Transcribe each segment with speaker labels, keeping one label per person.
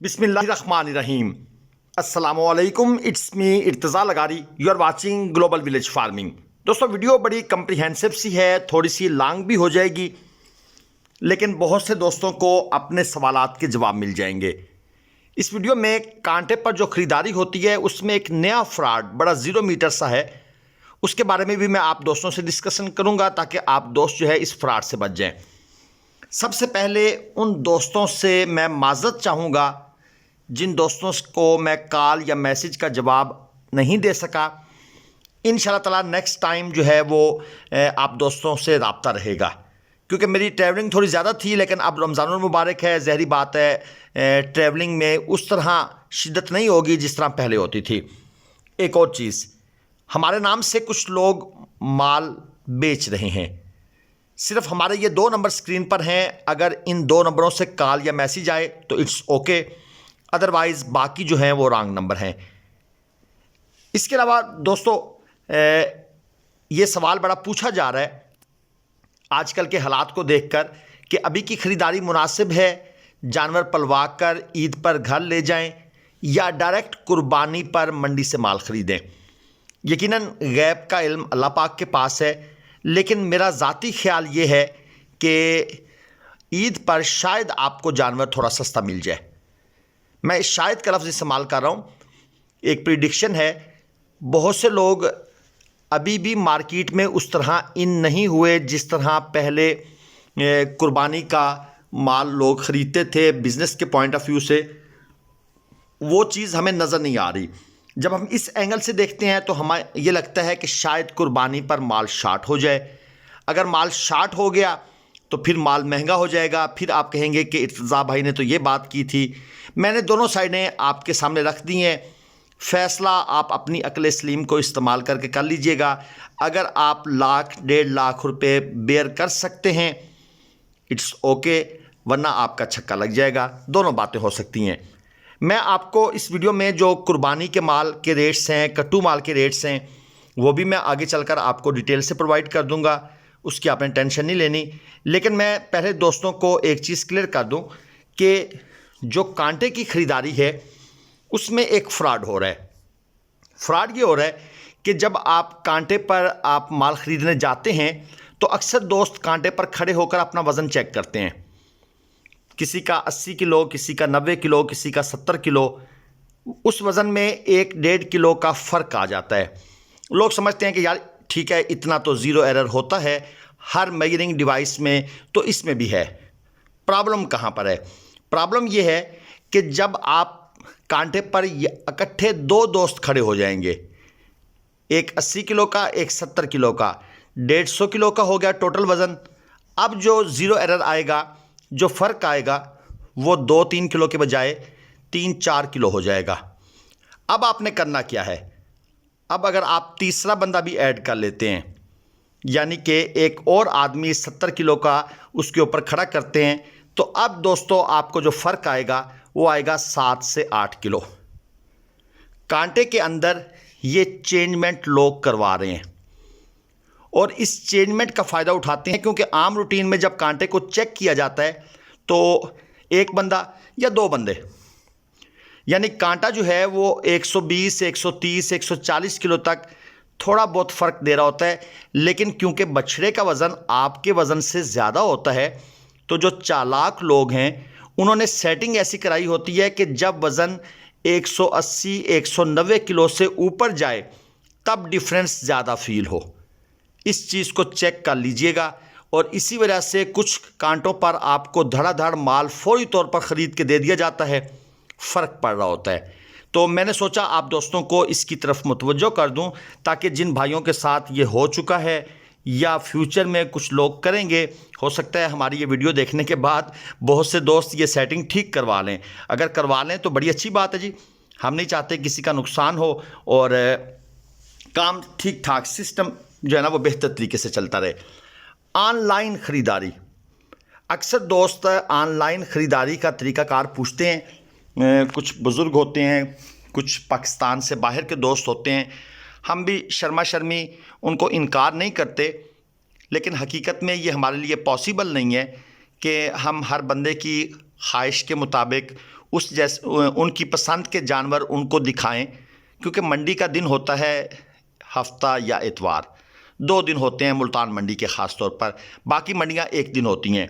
Speaker 1: बिस्मिल्लाहिर्रहमानिर्रहीम। अस्सलामुअलैकुम, it's me Irtaza Lagari. You are watching global village farming. दोस्तों, वीडियो बड़ी कम्प्रिहेंसिव सी है, थोड़ी सी लॉन्ग भी हो जाएगी, लेकिन बहुत से दोस्तों को अपने सवालात के जवाब मिल जाएंगे। इस वीडियो में कांटे पर जो ख़रीदारी होती है उसमें एक नया फ्रॉड बड़ा ज़ीरो मीटर सा है, उसके बारे में भी मैं आप दोस्तों से डिस्कशन करूंगा ताकि आप दोस्त जो है इस फ्रॉड से बच जाएं। सबसे पहले उन दोस्तों से मैं माज़रत चाहूँगा जिन दोस्तों को मैं कॉल या मैसेज का जवाब नहीं दे सका। इंशाल्लाह ताला नेक्स्ट टाइम जो है वो आप दोस्तों से रब्ता रहेगा, क्योंकि मेरी ट्रैवलिंग थोड़ी ज़्यादा थी, लेकिन अब रमज़ानुल मुबारक है, ज़हरी बात है, ट्रैवलिंग में उस तरह शिद्दत नहीं होगी जिस तरह पहले होती थी। एक और चीज़, हमारे नाम से कुछ लोग माल बेच रहे हैं। सिर्फ हमारे ये 2 नंबर स्क्रीन पर हैं, अगर इन 2 नंबरों से कॉल या मैसेज आए तो इट्स ओके, अदरवाइज़ बाकी जो हैं वो रॉन्ग नंबर हैं। इसके अलावा दोस्तों, ये सवाल बड़ा पूछा जा रहा है आजकल के हालात को देखकर कि अभी की ख़रीदारी मुनासिब है, जानवर पलवा कर ईद पर घर ले जाएं या डायरेक्ट कुर्बानी पर मंडी से माल ख़रीदें। यकीनन गैब का इल्म अल्लाह पाक के पास है, लेकिन मेरा ज़ाती ख्याल ये है कि ईद पर शायद आपको जानवर थोड़ा सस्ता मिल जाए। मैं इस शायद का लफ्ज़ इस्तेमाल कर रहा हूँ, एक प्रिडिक्शन है। बहुत से लोग अभी भी मार्केट में उस तरह इन नहीं हुए जिस तरह पहले कुर्बानी का माल लोग ख़रीदते थे। बिज़नेस के पॉइंट ऑफ व्यू से वो चीज़ हमें नज़र नहीं आ रही। जब हम इस एंगल से देखते हैं तो हमें ये लगता है कि शायद कुर्बानी पर माल शार्ट हो जाए। अगर माल शार्ट हो गया तो फिर माल महंगा हो जाएगा, फिर आप कहेंगे कि इर्तज़ा भाई ने तो ये बात की थी। मैंने दोनों साइडें आपके सामने रख दी हैं, फ़ैसला आप अपनी अक्ल सलीम को इस्तेमाल करके कर लीजिएगा। अगर आप लाख 1.5 लाख रुपए बेयर कर सकते हैं इट्स ओके, वरना आपका छक्का लग जाएगा। दोनों बातें हो सकती हैं। मैं आपको इस वीडियो में जो कुर्बानी के माल के रेट्स हैं, कट्टू माल के रेट्स हैं, वो भी मैं आगे चलकर आपको डिटेल से प्रोवाइड कर दूंगा, उसकी आपने टेंशन नहीं लेनी। लेकिन मैं पहले दोस्तों को एक चीज़ क्लियर कर दूं कि जो कांटे की ख़रीदारी है उसमें एक फ़्रॉड हो रहा है। फ़्रॉड ये हो रहा है कि जब आप कांटे पर आप माल ख़रीदने जाते हैं तो अक्सर दोस्त कांटे पर खड़े होकर अपना वज़न चेक करते हैं। किसी का 80 किलो, किसी का 90 किलो, किसी का 70 किलो। उस वज़न में 1-1.5 किलो का फ़र्क आ जाता है। लोग समझते हैं कि यार ठीक है, इतना तो ज़ीरो एरर होता है हर मेजरिंग डिवाइस में, तो इसमें भी है। प्रॉब्लम कहाँ पर है? प्रॉब्लम ये है कि जब आप कांटे पर इकट्ठे 2 दोस्त खड़े हो जाएंगे, एक 80 किलो का, एक 70 किलो का, 150 किलो का हो गया टोटल वज़न। अब जो ज़ीरो एरर आएगा, जो फ़र्क आएगा, वो 2-3 किलो के बजाय 3-4 किलो हो जाएगा। अब आपने करना क्या है? अब अगर आप तीसरा बंदा भी ऐड कर लेते हैं, यानी कि एक और आदमी 70 किलो का उसके ऊपर खड़ा करते हैं, तो अब दोस्तों आपको जो फ़र्क आएगा वो आएगा 7 से 8 किलो। कांटे के अंदर ये चेंजमेंट लोग करवा रहे हैं और इस चेंजमेंट का फ़ायदा उठाते हैं, क्योंकि आम रूटीन में जब कांटे को चेक किया जाता है तो एक बंदा या 2 बंदे, यानी कांटा जो है वो 120, 130, 140 किलो तक थोड़ा बहुत फ़र्क दे रहा होता है। लेकिन क्योंकि बछड़े का वज़न आपके वज़न से ज़्यादा होता है, तो जो चालाक लोग हैं उन्होंने सेटिंग ऐसी कराई होती है कि जब वज़न 180, 190 किलो से ऊपर जाए तब डिफरेंस ज़्यादा फील हो। इस चीज़ को चेक कर लीजिएगा। और इसी वजह से कुछ कांटों पर आपको धड़ाधड़ माल फौरी तौर पर ख़रीद के दे दिया जाता है, फ़र्क पड़ रहा होता है। तो मैंने सोचा आप दोस्तों को इसकी तरफ मुतवज्जो कर दूं, ताकि जिन भाइयों के साथ ये हो चुका है या फ्यूचर में कुछ लोग करेंगे, हो सकता है हमारी ये वीडियो देखने के बाद बहुत से दोस्त ये सेटिंग ठीक करवा लें। अगर करवा लें तो बड़ी अच्छी बात है जी। हम नहीं चाहते किसी का नुकसान हो और काम ठीक ठाक सिस्टम जो है ना वो बेहतर तरीके से चलता रहे। ऑनलाइन ख़रीदारी, अक्सर दोस्त ऑनलाइन ख़रीदारी का तरीक़ाकार पूछते हैं। कुछ बुज़ुर्ग होते हैं, कुछ पाकिस्तान से बाहर के दोस्त होते हैं। हम भी शर्मा शर्मी उनको इनकार नहीं करते, लेकिन हकीकत में ये हमारे लिए पॉसिबल नहीं है कि हम हर बंदे की ख्वाहिश के मुताबिक उस जैसे उनकी पसंद के जानवर उनको दिखाएं, क्योंकि मंडी का दिन होता है हफ्ता या इतवार, 2 दिन होते हैं मुल्तान मंडी के ख़ास तौर पर। बाकी मंडियां एक दिन होती हैं,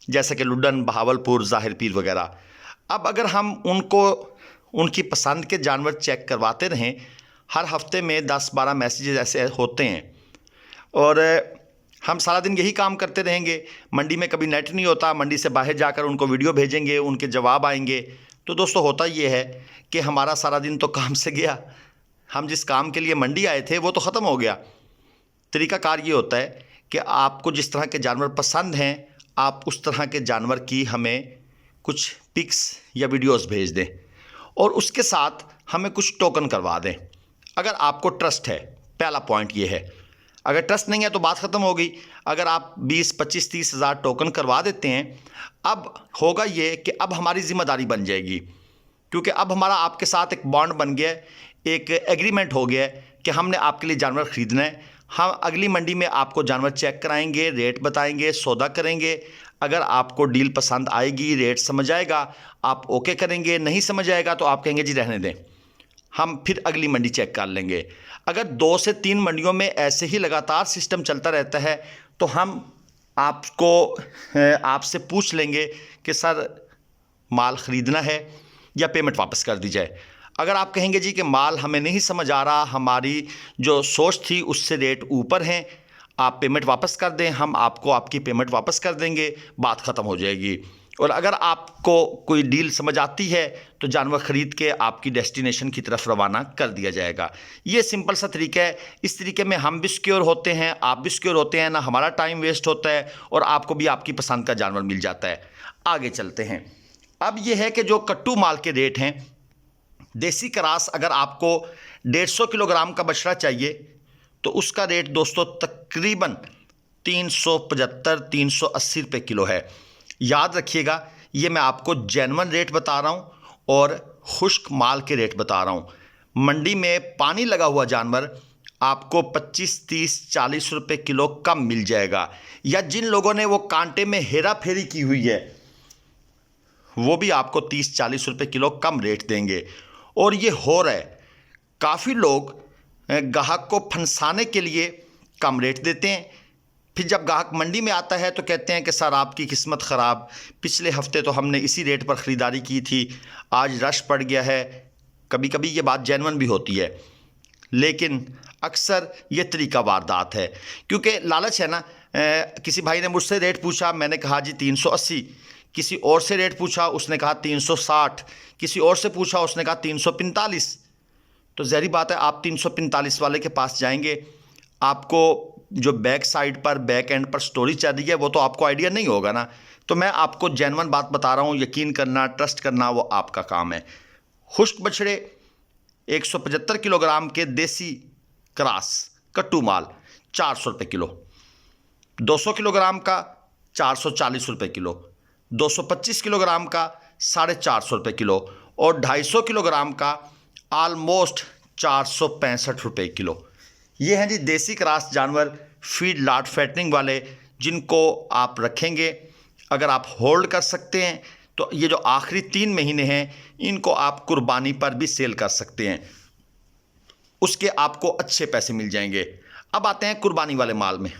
Speaker 1: जैसे कि लुडन, बहावलपुर, ज़ाहिर पीर वगैरह। अब अगर हम उनको उनकी पसंद के जानवर चेक करवाते रहें, हर हफ्ते में 10-12 मैसेजेस ऐसे होते हैं, और हम सारा दिन यही काम करते रहेंगे। मंडी में कभी नेट नहीं होता, मंडी से बाहर जाकर उनको वीडियो भेजेंगे, उनके जवाब आएंगे। तो दोस्तों होता ये है कि हमारा सारा दिन तो काम से गया, हम जिस काम के लिए मंडी आए थे वो तो ख़त्म हो गया। तरीक़ाकार ये होता है कि आपको जिस तरह के जानवर पसंद हैं, आप उस तरह के जानवर की हमें कुछ पिक्स या वीडियोस भेज दें, और उसके साथ हमें कुछ टोकन करवा दें। अगर आपको ट्रस्ट है, पहला पॉइंट ये है। अगर ट्रस्ट नहीं है तो बात ख़त्म हो गई। अगर आप 20, 25, 30 हज़ार टोकन करवा देते हैं, अब होगा ये कि अब हमारी ज़िम्मेदारी बन जाएगी, क्योंकि अब हमारा आपके साथ एक बॉन्ड बन गया है, एक एग्रीमेंट हो गया है कि हमने आपके लिए जानवर ख़रीदना है। हम अगली मंडी में आपको जानवर चेक कराएंगे, रेट बताएंगे, सौदा करेंगे। अगर आपको डील पसंद आएगी, रेट समझ आएगा, आप ओके करेंगे। नहीं समझ आएगा तो आप कहेंगे जी रहने दें, हम फिर अगली मंडी चेक कर लेंगे। अगर 2 से 3 मंडियों में ऐसे ही लगातार सिस्टम चलता रहता है तो हम आपसे पूछ लेंगे कि सर माल ख़रीदना है या पेमेंट वापस कर दी जाए। अगर आप कहेंगे जी कि माल हमें नहीं समझ आ रहा, हमारी जो सोच थी उससे रेट ऊपर हैं, आप पेमेंट वापस कर दें, हम आपको आपकी पेमेंट वापस कर देंगे, बात ख़त्म हो जाएगी। और अगर आपको कोई डील समझ आती है तो जानवर ख़रीद के आपकी डेस्टिनेशन की तरफ रवाना कर दिया जाएगा। ये सिंपल सा तरीका है। इस तरीके में हम भी सिक्योर होते हैं, आप भी सिक्योर होते हैं, ना हमारा टाइम वेस्ट होता है, और आपको भी आपकी पसंद का जानवर मिल जाता है। आगे चलते हैं। अब ये है कि जो कट्टू माल के रेट हैं, देसी क्रॉस अगर आपको 150 किलोग्राम का बछड़ा चाहिए तो उसका रेट दोस्तों तकरीबन 375-380 रुपये किलो है। याद रखिएगा, ये मैं आपको जेन्युइन रेट बता रहा हूँ और खुश्क माल के रेट बता रहा हूँ। मंडी में पानी लगा हुआ जानवर आपको 25, 30, 40 रुपये किलो कम मिल जाएगा, या जिन लोगों ने वो कांटे में हेरा फेरी की हुई है वो भी आपको 30-40 रुपये किलो कम रेट देंगे। और ये हो रहा है, काफ़ी लोग ग्राहक को फंसाने के लिए कम रेट देते हैं, फिर जब ग्राहक मंडी में आता है तो कहते हैं कि सर आपकी किस्मत ख़राब, पिछले हफ्ते तो हमने इसी रेट पर ख़रीदारी की थी, आज रश पड़ गया है। कभी कभी ये बात जेन्युइन भी होती है, लेकिन अक्सर ये तरीका वारदात है, क्योंकि लालच है ना। किसी भाई ने मुझसे रेट पूछा, मैंने कहा जी 380, किसी और से रेट पूछा, उसने कहा 360, किसी और से पूछा, उसने कहा 345। तो ज़ाहिर बात है आप 345 वाले के पास जाएंगे, आपको जो बैक साइड पर, बैक एंड पर स्टोरी चल रही है वो तो आपको आइडिया नहीं होगा ना। तो मैं आपको जेन्युइन बात बता रहा हूँ, यकीन करना, ट्रस्ट करना वो आपका काम है। खुश्क बछड़े 175 किलोग्राम के देसी क्रॉस कट्टू माल 400 रुपये किलो, 200 किलोग्राम का 440 रुपये किलो, 225 किलोग्राम का 450 रुपये किलो, और 250 किलोग्राम का आलमोस्ट 465 रुपये किलो। ये हैं जी देसी क्रॉस जानवर, फीड लॉट फैटनिंग वाले, जिनको आप रखेंगे। अगर आप होल्ड कर सकते हैं तो ये जो आखिरी 3 महीने हैं इनको आप कुर्बानी पर भी सेल कर सकते हैं, उसके आपको अच्छे पैसे मिल जाएंगे। अब आते हैं कुर्बानी वाले माल में।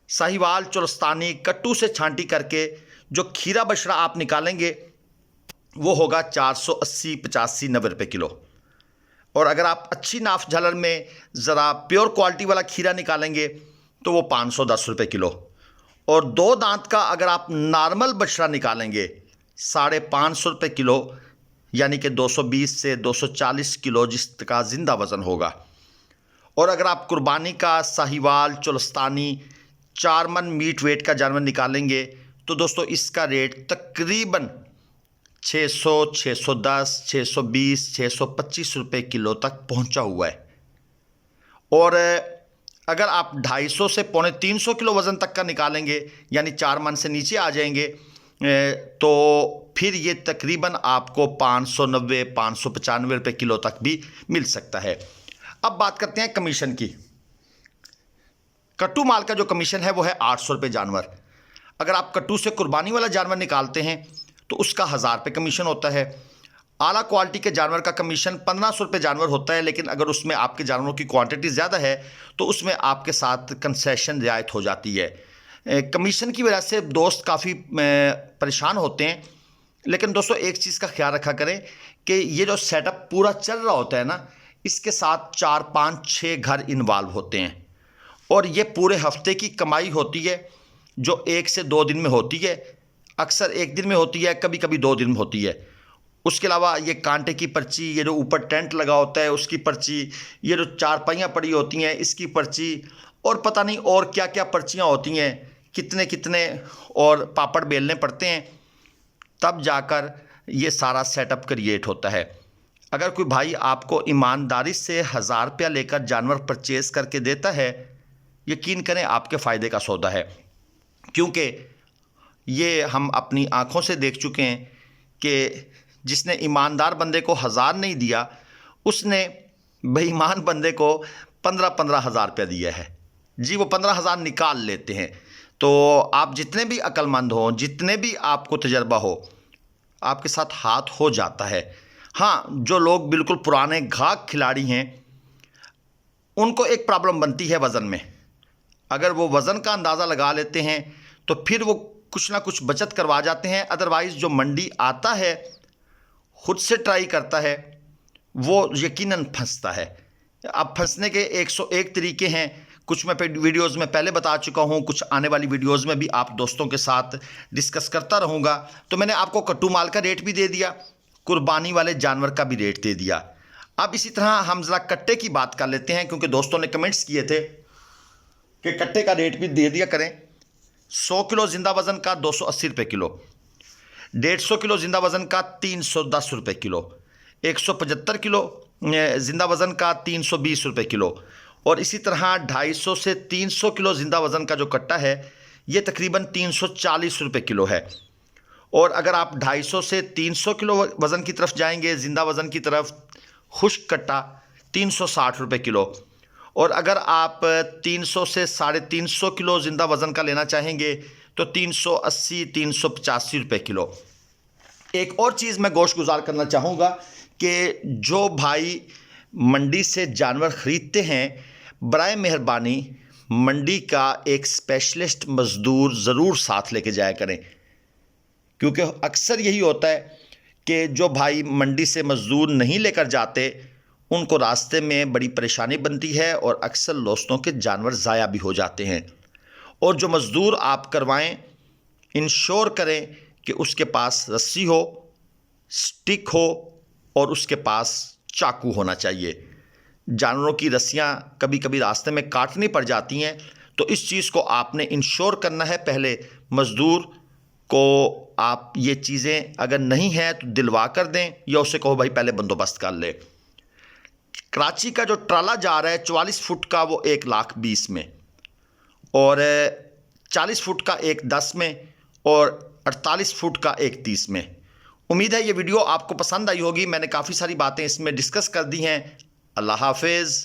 Speaker 1: साहिवाल, चोलस्तानी, कट्टू से छांटी करके जो खीरा बछड़ा आप निकालेंगे वो होगा 480, 85, 90 रुपये किलो। और अगर आप अच्छी नाफ झालर में ज़रा प्योर क्वालिटी वाला खीरा निकालेंगे तो वो 510 रुपये किलो। और 2 दांत का अगर आप नॉर्मल बछड़ा निकालेंगे 550 रुपये किलो, यानी कि 220 से 240 किलो जिसका ज़िंदा वज़न होगा। और अगर आप कुर्बानी का साहिवाल, चोलस्तानी 4 मन मीट वेट का जानवर निकालेंगे तो दोस्तों इसका रेट तकरीबन 600, 610, 620, 625 रुपये किलो तक पहुंचा हुआ है। और अगर आप 250 से 250 किलो वज़न तक का निकालेंगे, यानी 4 मन से नीचे आ जाएंगे, तो फिर ये तकरीबन आपको 590, 595 रुपये किलो तक भी मिल सकता है। अब बात करते हैं कमीशन की। कट्टू माल का जो कमीशन है वो है 800 रुपये जानवर। अगर आप कट्टू से कुर्बानी वाला जानवर निकालते हैं तो उसका 1000 रुपये कमीशन होता है। आला क्वालिटी के जानवर का कमीशन 1500 रुपये जानवर होता है, लेकिन अगर उसमें आपके जानवरों की क्वांटिटी ज़्यादा है तो उसमें आपके साथ कंसेशन रियायत हो जाती है। कमीशन की वजह से दोस्त काफ़ी परेशान होते हैं। लेकिन दोस्तों एक चीज़ का ख्याल रखा करें कि ये जो सेटअप पूरा चल रहा होता है ना, इसके साथ 4, 5, 6 घर इन्वॉल्व होते हैं और ये पूरे हफ्ते की कमाई होती है जो 1 से 2 दिन में होती है। अक्सर 1 दिन में होती है, कभी कभी 2 दिन में होती है। उसके अलावा ये कांटे की पर्ची, ये जो ऊपर टेंट लगा होता है उसकी पर्ची, ये जो चारपाइयाँ पड़ी होती हैं इसकी पर्ची, और पता नहीं और क्या क्या पर्चियाँ होती हैं, कितने कितने और पापड़ बेलने पड़ते हैं, तब जाकर ये सारा सेटअप क्रिएट होता है। अगर कोई भाई आपको ईमानदारी से 1000 रुपया लेकर जानवर परचेज करके देता है, यकीन करें आपके फ़ायदे का सौदा है। क्योंकि ये हम अपनी आँखों से देख चुके हैं कि जिसने ईमानदार बंदे को 1000 नहीं दिया, उसने बेईमान बंदे को 15-15 हज़ार रुपया दिया है। जी, वो 15,000 निकाल लेते हैं। तो आप जितने भी अक्लमंद हों, जितने भी आपको तजर्बा हो, आपके साथ हाथ हो जाता है। हाँ, जो लोग बिल्कुल पुराने घाक खिलाड़ी हैं उनको एक प्रॉब्लम बनती है वज़न में। अगर वो वज़न का अंदाज़ा लगा लेते हैं तो फिर वो कुछ ना कुछ बचत करवा जाते हैं। अदरवाइज़ जो मंडी आता है, खुद से ट्राई करता है, वो यकीनन फंसता है। अब फंसने के 101 तरीके हैं। कुछ मैं वीडियोज़ में पहले बता चुका हूँ, कुछ आने वाली वीडियोज़ में भी आप दोस्तों के साथ डिस्कस करता रहूँगा। तो मैंने आपको कट्टू माल का रेट भी दे दिया, कुर्बानी वाले जानवर का भी रेट दे दिया। अब इसी तरह हम ज़रा कट्टे की बात कर लेते हैं, क्योंकि दोस्तों ने कमेंट्स किए थे कि कट्टे का रेट भी दे दिया करें। 100 किलो ज़िंदा वज़न का 280 रुपये किलो, 150 किलो ज़िंदा वज़न का 310 रुपये किलो, 175 किलो ज़िंदा वज़न का 320 रुपये किलो, और इसी तरह 250 से 300 किलो ज़िंदा वज़न का जो कट्टा है ये तकरीबन 340 रुपये किलो है। और अगर आप 250 से 300 किलो वज़न की तरफ जाएंगे, ज़िंदा वज़न की तरफ, खुश्क कट्टा 360 रुपये किलो। और अगर आप 300 से 350 किलो ज़िंदा वज़न का लेना चाहेंगे तो 380-385 रुपये किलो। एक और चीज़ मैं गोश्त गुजार करना चाहूँगा कि जो भाई मंडी से जानवर ख़रीदते हैं, बराए मेहरबानी मंडी का एक स्पेशलिस्ट मज़दूर ज़रूर साथ लेके जाया करें। क्योंकि अक्सर यही होता है कि जो भाई मंडी से मज़दूर नहीं लेकर जाते उनको रास्ते में बड़ी परेशानी बनती है और अक्सर दोस्तों के जानवर ज़ाया भी हो जाते हैं। और जो मज़दूर आप करवाएं, इंश्योर करें कि उसके पास रस्सी हो, स्टिक हो और उसके पास चाकू होना चाहिए। जानवरों की रस्सियां कभी कभी रास्ते में काटनी पड़ जाती हैं, तो इस चीज़ को आपने इंश्योर करना है। पहले मज़दूर को आप ये चीज़ें अगर नहीं हैं तो दिलवा कर दें, या उसे कहो भाई पहले बंदोबस्त कर ले। कराची का जो ट्राला जा रहा है 44 फुट का, वो 1,20,000 में, और 40 फुट का 1,10,000 में, और 48 फुट का 1,30,000 में। उम्मीद है ये वीडियो आपको पसंद आई होगी। मैंने काफ़ी सारी बातें इसमें डिस्कस कर दी हैं। अल्लाह हाफिज़।